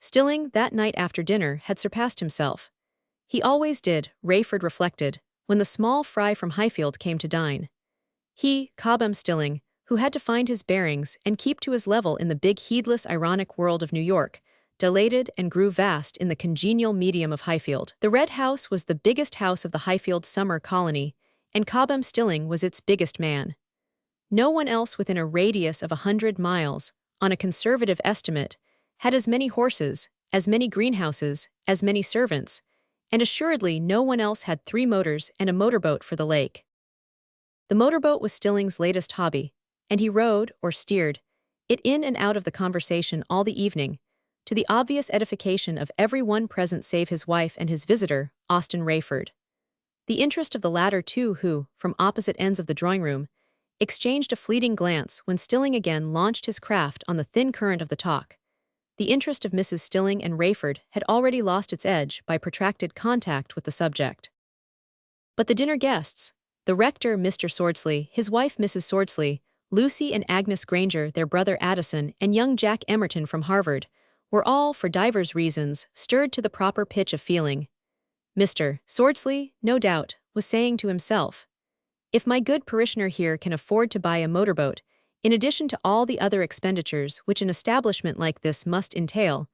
Stilling, that night after dinner, had surpassed himself. He always did, Rayford reflected, when the small fry from Highfield came to dine. He, Cobham Stilling, who had to find his bearings and keep to his level in the big heedless ironic world of New York, dilated and grew vast in the congenial medium of Highfield. The Red House was the biggest house of the Highfield summer colony, and Cobham Stilling was its biggest man. No one else within a radius of 100 miles, on a conservative estimate, had as many horses, as many greenhouses, as many servants, and assuredly no one else had 3 motors and a motorboat for the lake. The motorboat was Stilling's latest hobby, and he rowed, or steered, it in and out of the conversation all the evening, to the obvious edification of every one present save his wife and his visitor, Austin Rayford. The interest of the latter too, who, from opposite ends of the drawing-room, exchanged a fleeting glance when Stilling again launched his craft on the thin current of the talk. The interest of Mrs. Stilling and Rayford had already lost its edge by protracted contact with the subject. But the dinner guests, the rector, Mr. Swordsley, his wife, Mrs. Swordsley, Lucy and Agnes Granger, their brother Addison, and young Jack Emerton from Harvard, were all, for divers reasons, stirred to the proper pitch of feeling. Mr. Swordsley, no doubt, was saying to himself, "If my good parishioner here can afford to buy a motorboat, in addition to all the other expenditures which an establishment like this must entail,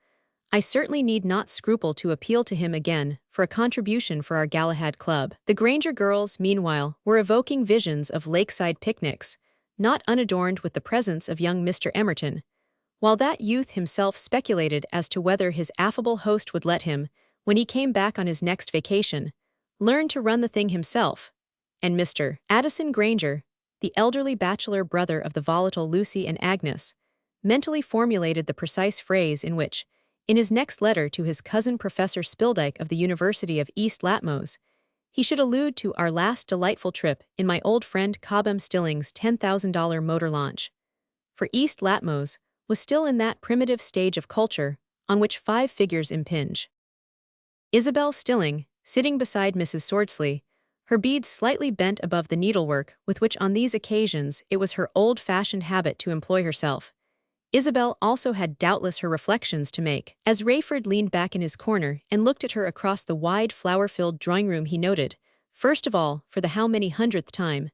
I certainly need not scruple to appeal to him again for a contribution for our Galahad Club." The Granger girls, meanwhile, were evoking visions of lakeside picnics, not unadorned with the presence of young Mr. Emerton, while that youth himself speculated as to whether his affable host would let him, when he came back on his next vacation, learn to run the thing himself, and Mr. Addison Granger, the elderly bachelor brother of the volatile Lucy and Agnes, mentally formulated the precise phrase in which, in his next letter to his cousin Professor Spildyke of the University of East Latmos, he should allude to our last delightful trip in my old friend Cobham Stilling's $10,000 motor launch. For East Latmos was still in that primitive stage of culture on which 5 figures impinge. Isabel Stilling, sitting beside Mrs. Swordsley, her beads slightly bent above the needlework with which on these occasions it was her old-fashioned habit to employ herself. Isabel also had doubtless her reflections to make. As Rayford leaned back in his corner and looked at her across the wide flower-filled drawing-room, he noted, first of all, for the how many hundredth time,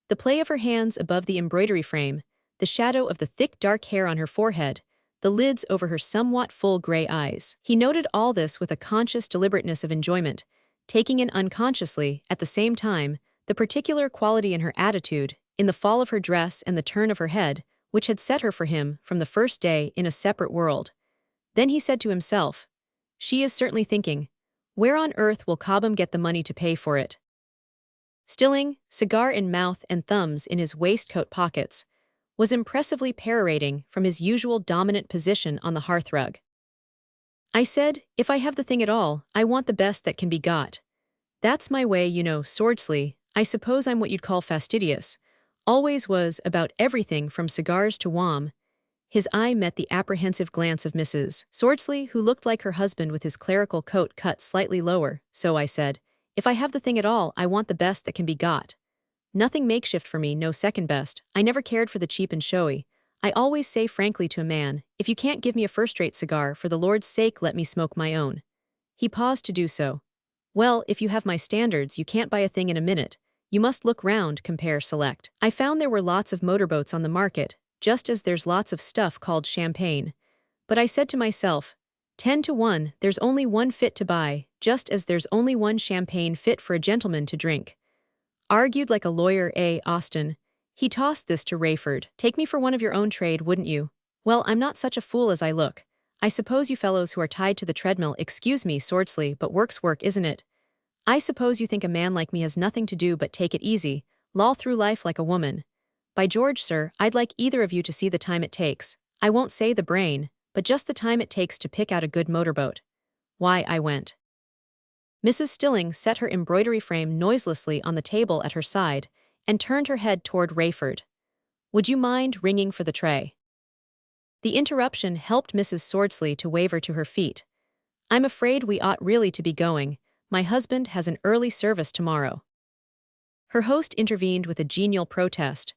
the play of her hands above the embroidery frame, the shadow of the thick dark hair on her forehead, the lids over her somewhat full gray eyes. He noted all this with a conscious deliberateness of enjoyment, taking in unconsciously, at the same time, the particular quality in her attitude, in the fall of her dress and the turn of her head, which had set her for him, from the first day, in a separate world. Then he said to himself, "She is certainly thinking, where on earth will Cobham get the money to pay for it?" Stilling, cigar in mouth and thumbs in his waistcoat pockets, was impressively perorating from his usual dominant position on the hearthrug. "I said, if I have the thing at all, I want the best that can be got. That's my way, you know, Swordsley. I suppose I'm what you'd call fastidious. Always was, about everything from cigars to wom." His eye met the apprehensive glance of Mrs. Swordsley, who looked like her husband with his clerical coat cut slightly lower. "So I said, if I have the thing at all, I want the best that can be got. Nothing makeshift for me, no second best. I never cared for the cheap and showy. I always say frankly to a man, if you can't give me a first-rate cigar, for the Lord's sake let me smoke my own." He paused to do so. "Well, if you have my standards, you can't buy a thing in a minute. You must look round, compare, select. I found there were lots of motorboats on the market, just as there's lots of stuff called champagne. But I said to myself, 10 to 1, there's only one fit to buy, just as there's only one champagne fit for a gentleman to drink." Argued like a lawyer, Austin. He tossed this to Rayford. "Take me for one of your own trade, wouldn't you? Well, I'm not such a fool as I look. I suppose you fellows who are tied to the treadmill, excuse me, Swordsley, but work's work, isn't it? I suppose you think a man like me has nothing to do but take it easy, loll through life like a woman. By George, sir, I'd like either of you to see the time it takes. I won't say the brain, but just the time it takes to pick out a good motorboat." Why, I went. Mrs. Stilling set her embroidery frame noiselessly on the table at her side and turned her head toward Rayford. "Would you mind ringing for the tray?" The interruption helped Mrs. Swordsley to waver to her feet. "I'm afraid we ought really to be going. My husband has an early service tomorrow." Her host intervened with a genial protest.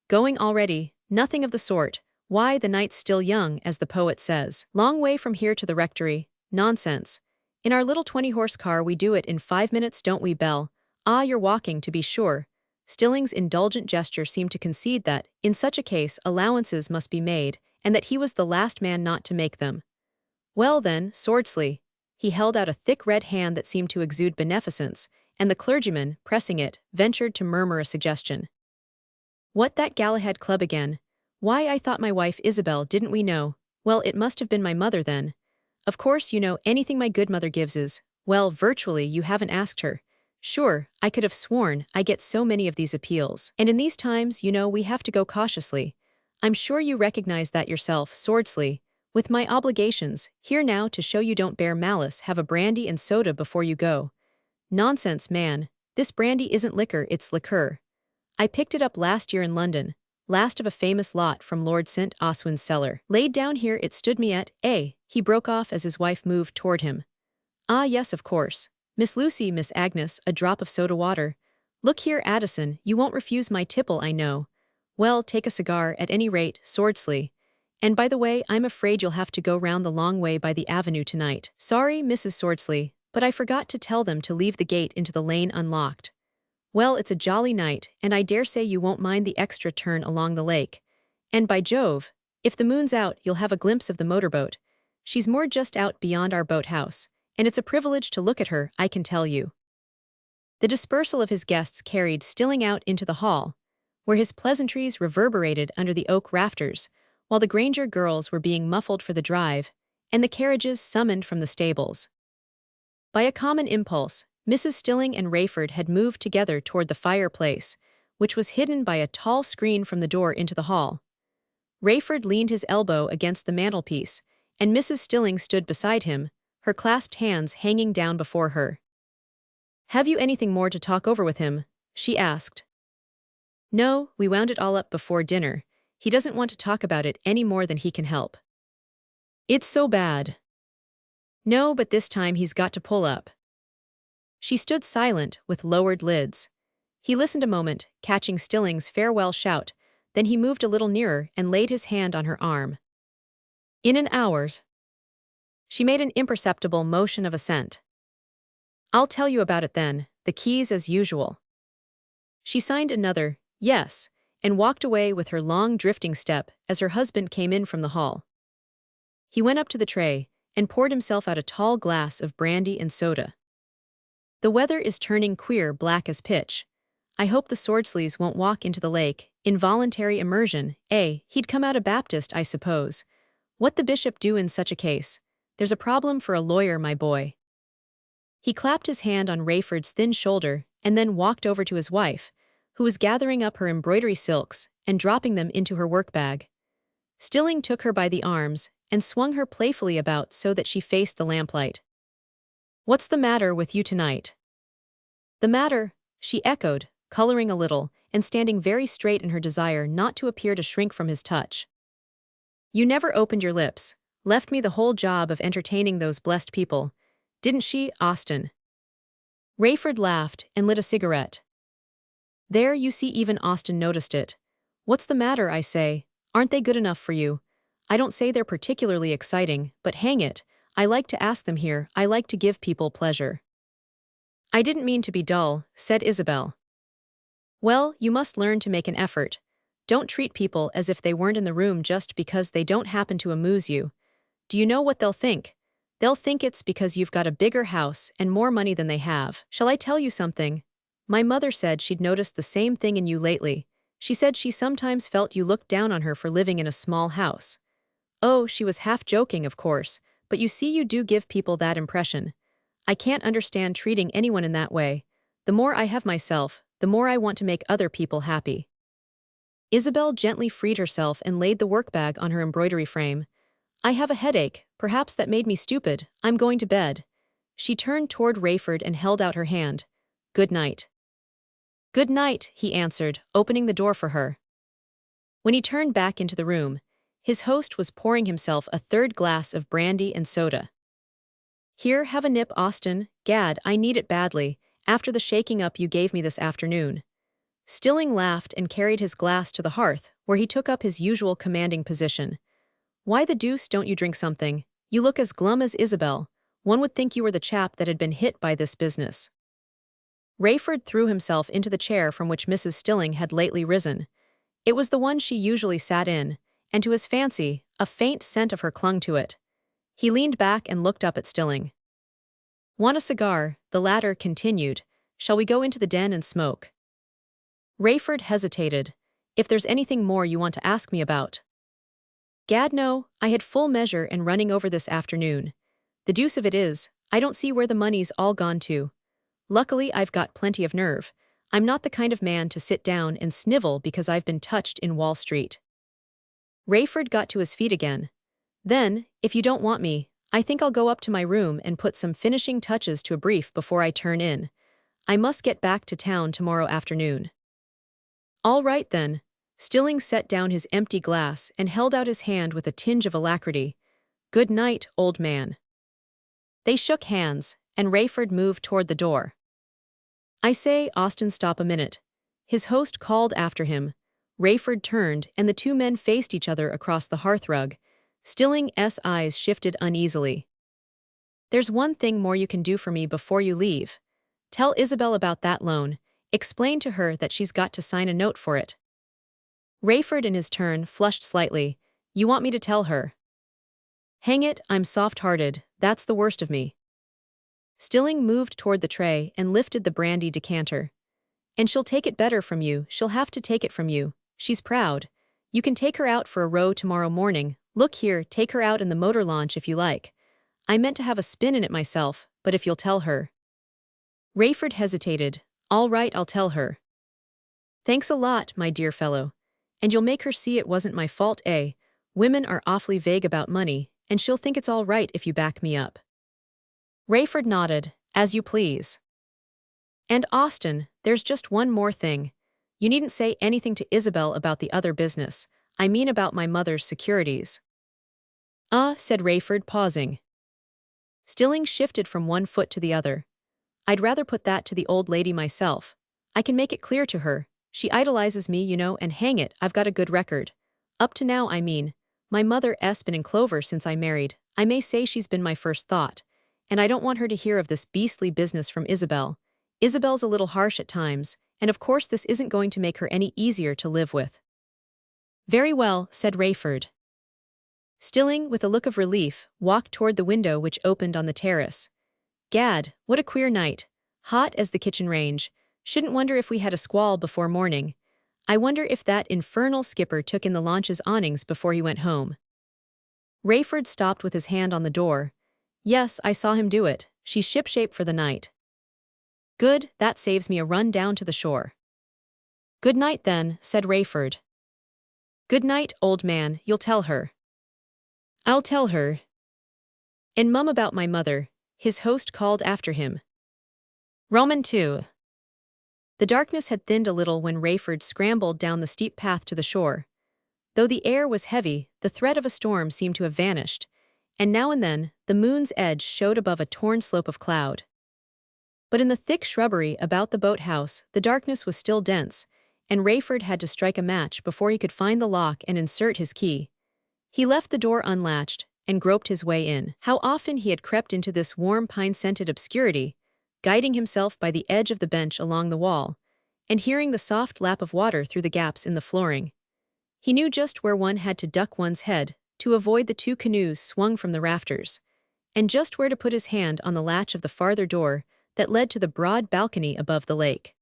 "Going already? Nothing of the sort. Why, the night's still young, as the poet says. Long way from here to the rectory. Nonsense. In our little 20-horse car we do it in 5 minutes, don't we, Belle? Ah, you're walking, to be sure. Stilling's indulgent gesture seemed to concede that, in such a case, allowances must be made, and that he was the last man not to make them. Well then, Swordsley. He held out a thick red hand that seemed to exude beneficence, and the clergyman, pressing it, ventured to murmur a suggestion. What, that Galahad Club again? Why, I thought my wife Isabel, didn't we know? Well, it must have been my mother then. Of course, you know, anything my good mother gives is, well, virtually, you haven't asked her. Sure, I could have sworn, I get so many of these appeals. And in these times, you know, we have to go cautiously. I'm sure you recognize that yourself, Swordsley. With my obligations, here now to show you don't bear malice, have a brandy and soda before you go. Nonsense, man. This brandy isn't liquor, it's liqueur. I picked it up last year in London. Last of a famous lot from Lord St. Oswin's cellar. Laid down here it stood me at, he broke off as his wife moved toward him. Ah yes, of course. Miss Lucy, Miss Agnes, a drop of soda water. Look here, Addison, you won't refuse my tipple, I know. Well, take a cigar, at any rate, Swordsley. And by the way, I'm afraid you'll have to go round the long way by the avenue tonight. Sorry, Mrs. Swordsley, but I forgot to tell them to leave the gate into the lane unlocked. Well, it's a jolly night, and I dare say you won't mind the extra turn along the lake. And by Jove, if the moon's out, you'll have a glimpse of the motorboat. She's moored just out beyond our boathouse, and it's a privilege to look at her, I can tell you. The dispersal of his guests carried Stilling out into the hall, where his pleasantries reverberated under the oak rafters, while the Granger girls were being muffled for the drive, and the carriages summoned from the stables. By a common impulse, Mrs. Stilling and Rayford had moved together toward the fireplace, which was hidden by a tall screen from the door into the hall. Rayford leaned his elbow against the mantelpiece, and Mrs. Stilling stood beside him, her clasped hands hanging down before her. "Have you anything more to talk over with him?" she asked. "No, we wound it all up before dinner. He doesn't want to talk about it any more than he can help." "It's so bad." "No, but this time he's got to pull up." She stood silent, with lowered lids. He listened a moment, catching Stilling's farewell shout, then he moved a little nearer and laid his hand on her arm. "In an hour's." She made an imperceptible motion of assent. "I'll tell you about it then, the keys as usual." She signed another, yes, and walked away with her long drifting step as her husband came in from the hall. He went up to the tray and poured himself out a tall glass of brandy and soda. "The weather is turning queer black as pitch. I hope the Swordsleys won't walk into the lake, involuntary immersion, he'd come out a Baptist, I suppose. What the bishop do in such a case? There's a problem for a lawyer, my boy." He clapped his hand on Rayford's thin shoulder and then walked over to his wife, who was gathering up her embroidery silks and dropping them into her work-bag. Stilling took her by the arms and swung her playfully about so that she faced the lamplight. "What's the matter with you tonight?" "The matter?" she echoed, coloring a little and standing very straight in her desire not to appear to shrink from his touch. "You never opened your lips, left me the whole job of entertaining those blessed people. Didn't she, Austin?" Rayford laughed and lit a cigarette. "There, you see, even Austin noticed it. What's the matter, I say? Aren't they good enough for you? I don't say they're particularly exciting, but hang it, I like to ask them here, I like to give people pleasure." "I didn't mean to be dull," said Isabel. "Well, you must learn to make an effort. Don't treat people as if they weren't in the room just because they don't happen to amuse you. Do you know what they'll think? They'll think it's because you've got a bigger house and more money than they have. Shall I tell you something? My mother said she'd noticed the same thing in you lately. She said she sometimes felt you looked down on her for living in a small house. Oh, she was half joking, of course, but you see, you do give people that impression. I can't understand treating anyone in that way. The more I have myself, the more I want to make other people happy." Isabel gently freed herself and laid the workbag on her embroidery frame. "I have a headache, perhaps that made me stupid, I'm going to bed." She turned toward Rayford and held out her hand. "Good night." "Good night," he answered, opening the door for her. When he turned back into the room, his host was pouring himself a third glass of brandy and soda. "Here, have a nip, Austin. Gad, I need it badly, after the shaking up you gave me this afternoon." Stilling laughed and carried his glass to the hearth, where he took up his usual commanding position. "Why the deuce don't you drink something? You look as glum as Isabel. One would think you were the chap that had been hit by this business." Rayford threw himself into the chair from which Mrs. Stilling had lately risen. It was the one she usually sat in, and to his fancy, a faint scent of her clung to it. He leaned back and looked up at Stilling. "Want a cigar?" the latter continued. "Shall we go into the den and smoke?" Rayford hesitated. "If there's anything more you want to ask me about." "Gad no, I had full measure and running over this afternoon. The deuce of it is, I don't see where the money's all gone to. Luckily I've got plenty of nerve. I'm not the kind of man to sit down and snivel because I've been touched in Wall Street." Rayford got to his feet again. "Then, if you don't want me, I think I'll go up to my room and put some finishing touches to a brief before I turn in. I must get back to town tomorrow afternoon." "All right then." Stilling set down his empty glass and held out his hand with a tinge of alacrity. "Good night, old man." They shook hands, and Rayford moved toward the door. "I say, Austin, stop a minute." His host called after him. Rayford turned, and the two men faced each other across the hearthrug. Stilling's eyes shifted uneasily. "There's one thing more you can do for me before you leave. Tell Isabel about that loan. Explain to her that she's got to sign a note for it." Rayford in his turn flushed slightly. "You want me to tell her?" "Hang it, I'm soft-hearted, that's the worst of me." Stilling moved toward the tray and lifted the brandy decanter. "And she'll take it better from you, she'll have to take it from you. She's proud. You can take her out for a row tomorrow morning. Look here, take her out in the motor launch if you like. I meant to have a spin in it myself, but if you'll tell her." Rayford hesitated. "All right, I'll tell her." "Thanks a lot, my dear fellow. And you'll make her see it wasn't my fault, eh? Women are awfully vague about money, and she'll think it's all right if you back me up." Rayford nodded. "As you please." "And Austin, there's just one more thing. You needn't say anything to Isabel about the other business. I mean about my mother's securities." Said Rayford, pausing. Stilling shifted from one foot to the other. "I'd rather put that to the old lady myself. I can make it clear to her. She idolizes me, you know, and hang it, I've got a good record. Up to now, I mean. My mother's been in clover since I married. I may say she's been my first thought. And I don't want her to hear of this beastly business from Isabel. Isabel's a little harsh at times, and of course this isn't going to make her any easier to live with." "Very well," said Rayford. Stilling, with a look of relief, walked toward the window which opened on the terrace. "Gad, what a queer night. Hot as the kitchen range. Shouldn't wonder if we had a squall before morning. I wonder if that infernal skipper took in the launch's awnings before he went home." Rayford stopped with his hand on the door. "Yes, I saw him do it. She's shipshape for the night." "Good, that saves me a run down to the shore." "Good night then," said Rayford. "Good night, old man, you'll tell her." "I'll tell her." "And mum about my mother," his host called after him. Roman 2. The darkness had thinned a little when Rayford scrambled down the steep path to the shore. Though the air was heavy, the threat of a storm seemed to have vanished, and now and then, the moon's edge showed above a torn slope of cloud. But in the thick shrubbery about the boathouse, the darkness was still dense, and Rayford had to strike a match before he could find the lock and insert his key. He left the door unlatched and groped his way in. How often he had crept into this warm pine-scented obscurity, guiding himself by the edge of the bench along the wall, and hearing the soft lap of water through the gaps in the flooring. He knew just where one had to duck one's head to avoid the two canoes swung from the rafters, and just where to put his hand on the latch of the farther door that led to the broad balcony above the lake.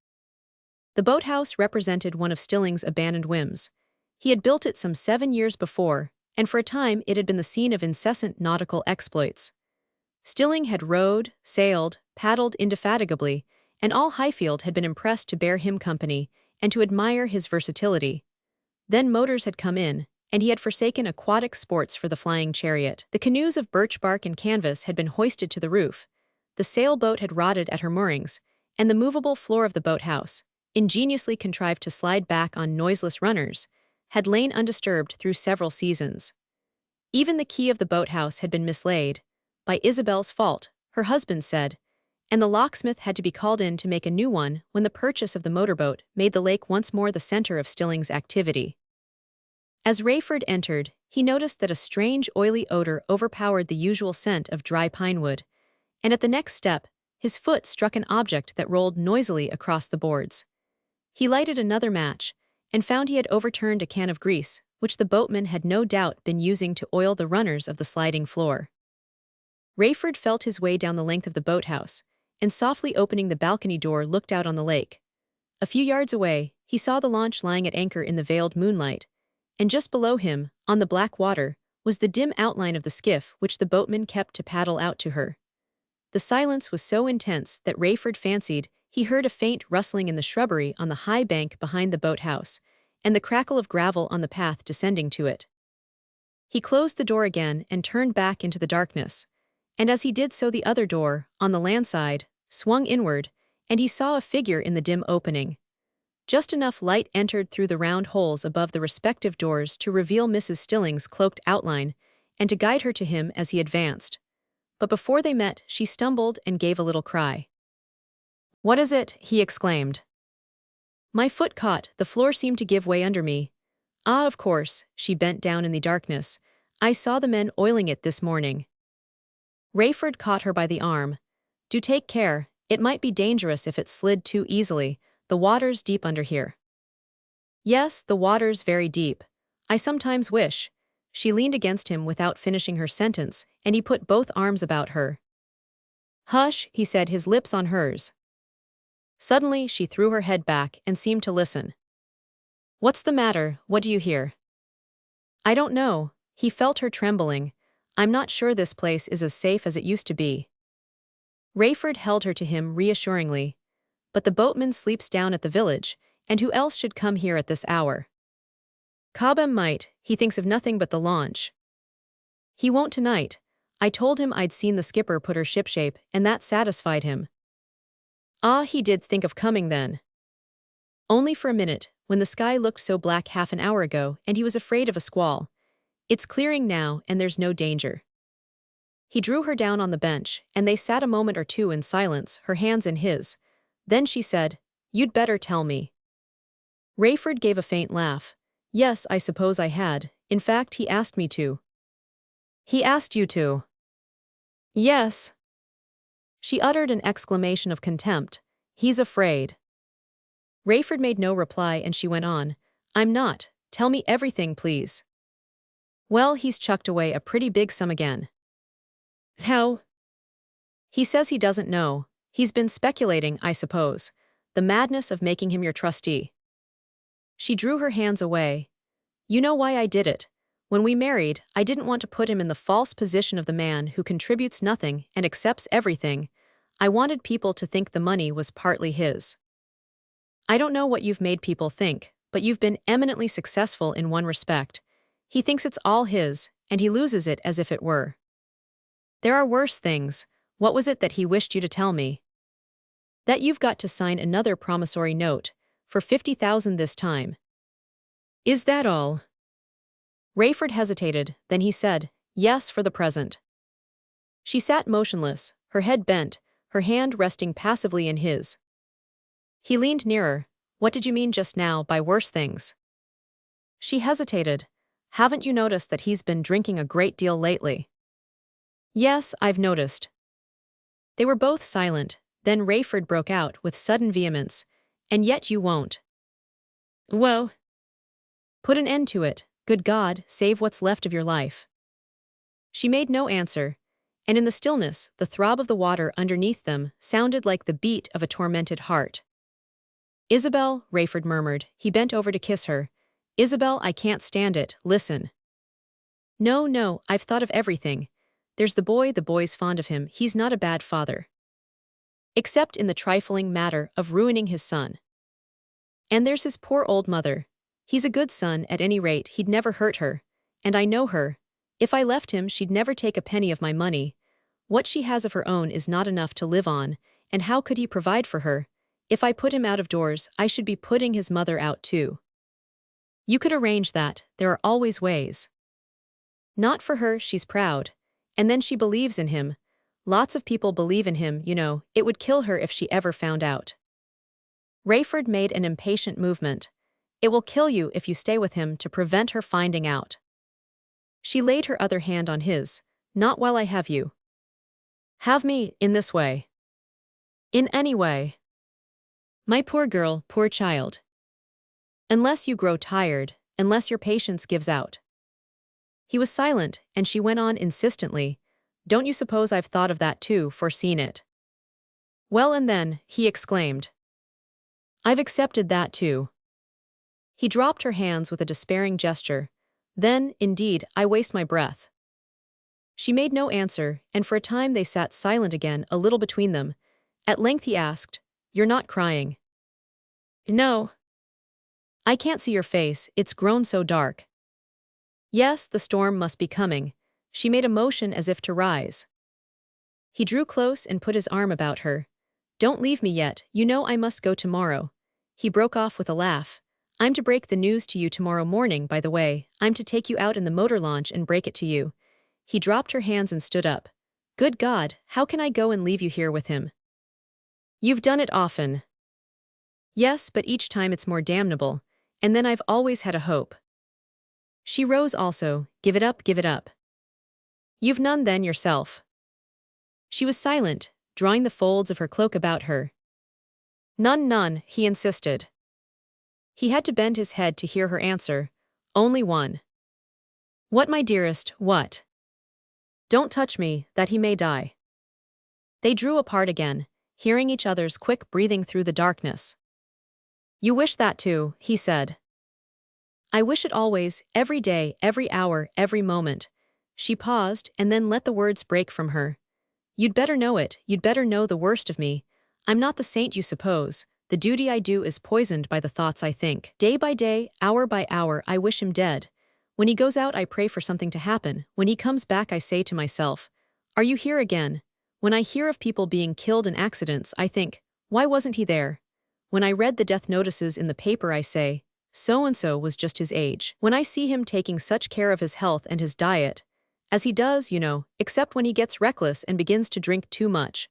The boathouse represented one of Stilling's abandoned whims. He had built it some 7 years before, and for a time it had been the scene of incessant nautical exploits. Stilling had rowed, sailed, paddled indefatigably, and all Highfield had been impressed to bear him company and to admire his versatility. Then motors had come in, and he had forsaken aquatic sports for the flying chariot. The canoes of birch bark and canvas had been hoisted to the roof, the sailboat had rotted at her moorings, and the movable floor of the boathouse, ingeniously contrived to slide back on noiseless runners, had lain undisturbed through several seasons. Even the key of the boathouse had been mislaid, by Isabel's fault, her husband said, and the locksmith had to be called in to make a new one when the purchase of the motorboat made the lake once more the center of Stilling's activity. As Rayford entered, he noticed that a strange oily odor overpowered the usual scent of dry pine wood, and at the next step, his foot struck an object that rolled noisily across the boards. He lighted another match, and found he had overturned a can of grease, which the boatman had no doubt been using to oil the runners of the sliding floor. Rayford felt his way down the length of the boathouse, and softly opening the balcony door looked out on the lake. A few yards away, he saw the launch lying at anchor in the veiled moonlight, and just below him, on the black water, was the dim outline of the skiff which the boatman kept to paddle out to her. The silence was so intense that Rayford fancied he heard a faint rustling in the shrubbery on the high bank behind the boathouse, and the crackle of gravel on the path descending to it. He closed the door again and turned back into the darkness, and as he did so the other door, on the land side, swung inward, and he saw a figure in the dim opening. Just enough light entered through the round holes above the respective doors to reveal Mrs. Stilling's cloaked outline, and to guide her to him as he advanced. But before they met, she stumbled and gave a little cry. "What is it?" he exclaimed. "My foot caught, the floor seemed to give way under me." "Ah, of course," she bent down in the darkness. "I saw the men oiling it this morning." Rayford caught her by the arm. "Do take care, it might be dangerous if it slid too easily, the water's deep under here." "Yes, the water's very deep. I sometimes wish—" She leaned against him without finishing her sentence, and he put both arms about her. "Hush," he said, his lips on hers. Suddenly, she threw her head back and seemed to listen. "What's the matter? What do you hear?" "I don't know." He felt her trembling. "I'm not sure this place is as safe as it used to be." Rayford held her to him reassuringly. "But the boatman sleeps down at the village, and who else should come here at this hour?" "Cobham might, he thinks of nothing but the launch." "He won't tonight. I told him I'd seen the skipper put her shipshape, and that satisfied him." "Ah, he did think of coming then." "Only for a minute, when the sky looked so black half an hour ago, and he was afraid of a squall. It's clearing now, and there's no danger." He drew her down on the bench, and they sat a moment or two in silence, her hands in his. Then she said, "You'd better tell me." Rayford gave a faint laugh. "Yes, I suppose I had. In fact, he asked me to." "He asked you to?" "Yes." She uttered an exclamation of contempt. "He's afraid." Rayford made no reply and she went on. "I'm not. Tell me everything, please." "Well, he's chucked away a pretty big sum again." "How?" "He says he doesn't know. He's been speculating, I suppose. The madness of making him your trustee." She drew her hands away. "You know why I did it. When we married, I didn't want to put him in the false position of the man who contributes nothing and accepts everything. I wanted people to think the money was partly his. I don't know what you've made people think, but you've been eminently successful in one respect. He thinks it's all his, and he loses it as if it were. There are worse things. What was it that he wished you to tell me?" "That you've got to sign another promissory note, for 50,000 this time." "Is that all?" Rayford hesitated, then he said, "Yes, for the present." She sat motionless, her head bent, her hand resting passively in his. He leaned nearer. "What did you mean just now by worse things?" She hesitated. "Haven't you noticed that he's been drinking a great deal lately?" "Yes, I've noticed." They were both silent, then Rayford broke out with sudden vehemence. "And yet you won't." "Well, put an end to it. Good God, save what's left of your life." She made no answer, and in the stillness, the throb of the water underneath them sounded like the beat of a tormented heart. "Isabel," Rayford murmured. He bent over to kiss her. "Isabel, I can't stand it. Listen." "No, no, I've thought of everything. There's the boy's fond of him. He's not a bad father. Except in the trifling matter of ruining his son. And there's his poor old mother. He's a good son, at any rate, he'd never hurt her. And I know her. If I left him, she'd never take a penny of my money. What she has of her own is not enough to live on, and how could he provide for her? If I put him out of doors, I should be putting his mother out too. You could arrange that, there are always ways. Not for her, she's proud. And then she believes in him. Lots of people believe in him, you know. It would kill her if she ever found out." Rayford made an impatient movement. It will kill you if you stay with him to prevent her finding out. She laid her other hand on his. Not while I have you. Have me, in this way. In any way. My poor girl, poor child. Unless you grow tired, unless your patience gives out. He was silent, and she went on insistently. Don't you suppose I've thought of that too, foreseen it? Well, and then, he exclaimed. I've accepted that too. He dropped her hands with a despairing gesture. Then, indeed, I waste my breath. She made no answer, and for a time they sat silent again, a little between them. At length he asked, You're not crying? No. I can't see your face, it's grown so dark. Yes, the storm must be coming. She made a motion as if to rise. He drew close and put his arm about her. Don't leave me yet, you know I must go tomorrow. He broke off with a laugh. I'm to break the news to you tomorrow morning, by the way. I'm to take you out in the motor launch and break it to you. He dropped her hands and stood up. Good God, how can I go and leave you here with him? You've done it often. Yes, but each time it's more damnable. And then I've always had a hope. She rose also. Give it up, give it up. You've none then yourself. She was silent, drawing the folds of her cloak about her. None, none, he insisted. He had to bend his head to hear her answer. Only one. What, my dearest, what? Don't touch me, that he may die. They drew apart again, hearing each other's quick breathing through the darkness. You wish that too, he said. I wish it always, every day, every hour, every moment. She paused and then let the words break from her. You'd better know it, you'd better know the worst of me. I'm not the saint you suppose. The duty I do is poisoned by the thoughts I think. Day by day, hour by hour, I wish him dead. When he goes out, I pray for something to happen. When he comes back, I say to myself, Are you here again? When I hear of people being killed in accidents, I think, Why wasn't he there? When I read the death notices in the paper, I say, So-and-so was just his age. When I see him taking such care of his health and his diet, as he does, you know, except when he gets reckless and begins to drink too much.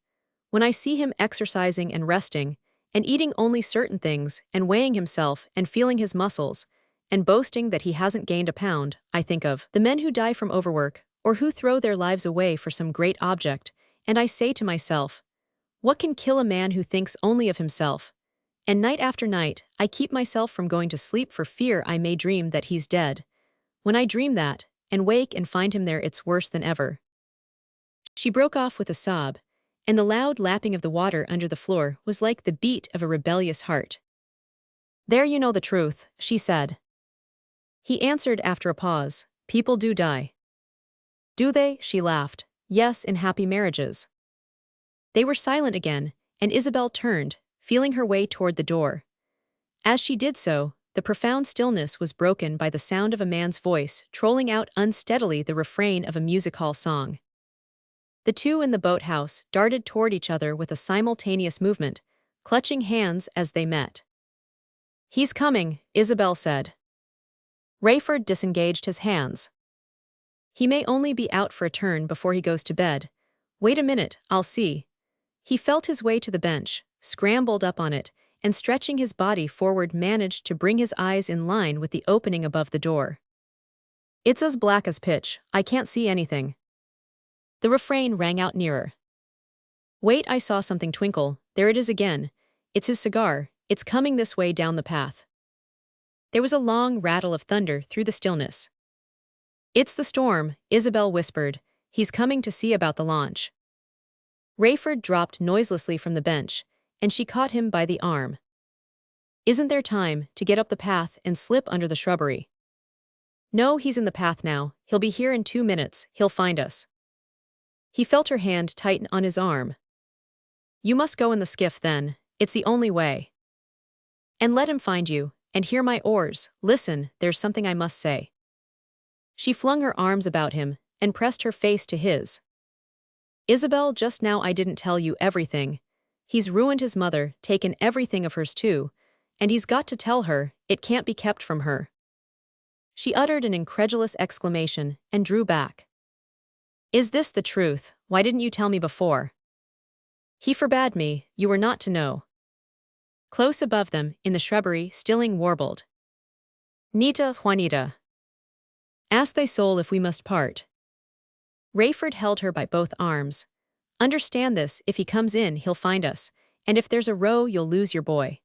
When I see him exercising and resting, and eating only certain things, and weighing himself, and feeling his muscles, and boasting that he hasn't gained a pound, I think of the men who die from overwork, or who throw their lives away for some great object, and I say to myself, what can kill a man who thinks only of himself? And night after night, I keep myself from going to sleep for fear I may dream that he's dead. When I dream that, and wake and find him there, it's worse than ever. She broke off with a sob, and the loud lapping of the water under the floor was like the beat of a rebellious heart. There you know the truth, she said. He answered after a pause, People do die. Do they? She laughed. Yes, in happy marriages. They were silent again, and Isabel turned, feeling her way toward the door. As she did so, the profound stillness was broken by the sound of a man's voice trolling out unsteadily the refrain of a music hall song. The two in the boathouse darted toward each other with a simultaneous movement, clutching hands as they met. He's coming, Isabel said. Rayford disengaged his hands. He may only be out for a turn before he goes to bed. Wait a minute, I'll see. He felt his way to the bench, scrambled up on it, and stretching his body forward managed to bring his eyes in line with the opening above the door. It's as black as pitch, I can't see anything. The refrain rang out nearer. Wait, I saw something twinkle, there it is again. It's his cigar, it's coming this way down the path. There was a long rattle of thunder through the stillness. It's the storm, Isabel whispered. He's coming to see about the launch. Rayford dropped noiselessly from the bench, and she caught him by the arm. Isn't there time to get up the path and slip under the shrubbery? No, he's in the path now, he'll be here in 2 minutes, he'll find us. He felt her hand tighten on his arm. You must go in the skiff then, it's the only way. And let him find you, and hear my oars. Listen, there's something I must say. She flung her arms about him, and pressed her face to his. Isabel, just now I didn't tell you everything. He's ruined his mother, taken everything of hers too, and he's got to tell her, it can't be kept from her. She uttered an incredulous exclamation, and drew back. Is this the truth? Why didn't you tell me before? He forbade me, you were not to know. Close above them, in the shrubbery, Stilling warbled. Nita Juanita. Ask thy soul if we must part. Rayford held her by both arms. Understand this, if he comes in, he'll find us, and if there's a row, you'll lose your boy.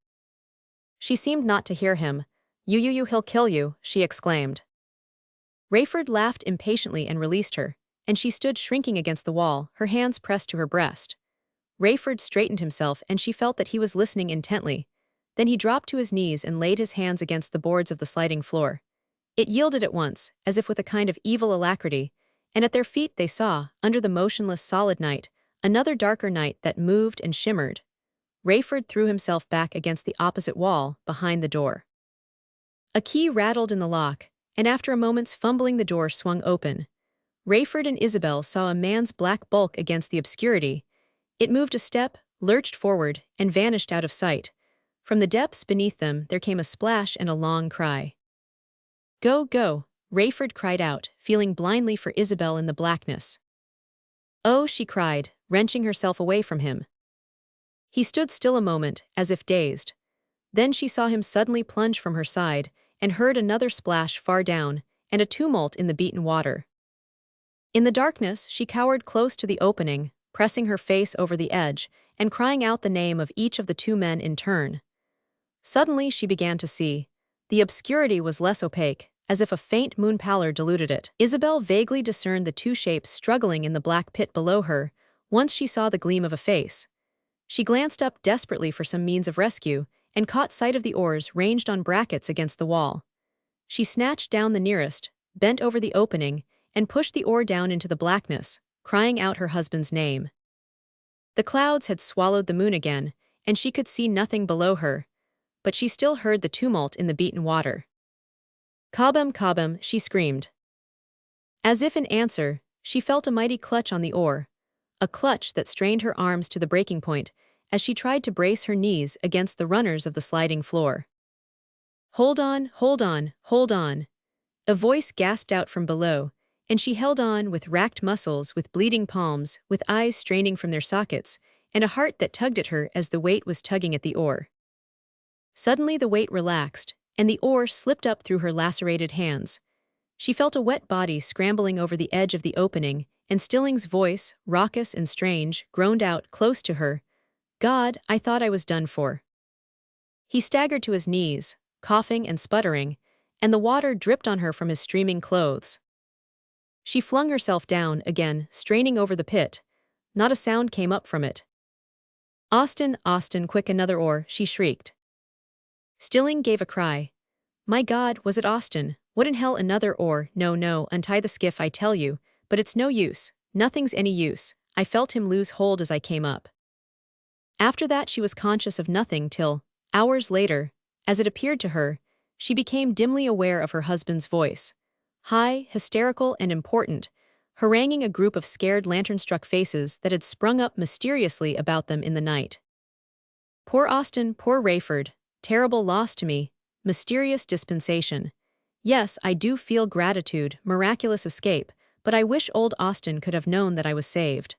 She seemed not to hear him. You, he'll kill you, she exclaimed. Rayford laughed impatiently and released her, and she stood shrinking against the wall, her hands pressed to her breast. Rayford straightened himself, and she felt that he was listening intently. Then he dropped to his knees and laid his hands against the boards of the sliding floor. It yielded at once, as if with a kind of evil alacrity, and at their feet they saw, under the motionless solid night, another darker night that moved and shimmered. Rayford threw himself back against the opposite wall, behind the door. A key rattled in the lock, and after a moment's fumbling the door swung open. Rayford and Isabel saw a man's black bulk against the obscurity. It moved a step, lurched forward, and vanished out of sight. From the depths beneath them there came a splash and a long cry. Go, go, Rayford cried out, feeling blindly for Isabel in the blackness. Oh, she cried, wrenching herself away from him. He stood still a moment, as if dazed. Then she saw him suddenly plunge from her side, and heard another splash far down, and a tumult in the beaten water. In the darkness, she cowered close to the opening, pressing her face over the edge, and crying out the name of each of the two men in turn. Suddenly she began to see. The obscurity was less opaque, as if a faint moon pallor diluted it. Isabel vaguely discerned the two shapes struggling in the black pit below her. Once she saw the gleam of a face. She glanced up desperately for some means of rescue, and caught sight of the oars ranged on brackets against the wall. She snatched down the nearest, bent over the opening, and pushed the oar down into the blackness, crying out her husband's name. The clouds had swallowed the moon again, and she could see nothing below her, but she still heard the tumult in the beaten water. Kabam, she screamed. As if in answer, she felt a mighty clutch on the oar, a clutch that strained her arms to the breaking point as she tried to brace her knees against the runners of the sliding floor. Hold on. A voice gasped out from below, and she held on with racked muscles, with bleeding palms, with eyes straining from their sockets, and a heart that tugged at her as the weight was tugging at the oar. Suddenly the weight relaxed, and the oar slipped up through her lacerated hands. She felt a wet body scrambling over the edge of the opening, and Stilling's voice, raucous and strange, groaned out close to her. God, I thought I was done for. He staggered to his knees, coughing and sputtering, and the water dripped on her from his streaming clothes. She flung herself down, again, straining over the pit. Not a sound came up from it. Austin, quick, another oar, she shrieked. Stilling gave a cry. My God, was it Austin? What in hell, another oar? No, untie the skiff, I tell you, but it's no use, nothing's any use. I felt him lose hold as I came up. After that she was conscious of nothing till, hours later, as it appeared to her, she became dimly aware of her husband's voice. High, hysterical, and important, haranguing a group of scared lantern-struck faces that had sprung up mysteriously about them in the night. Poor Austin, poor Rayford, terrible loss to me, mysterious dispensation. Yes, I do feel gratitude, miraculous escape, but I wish old Austin could have known that I was saved.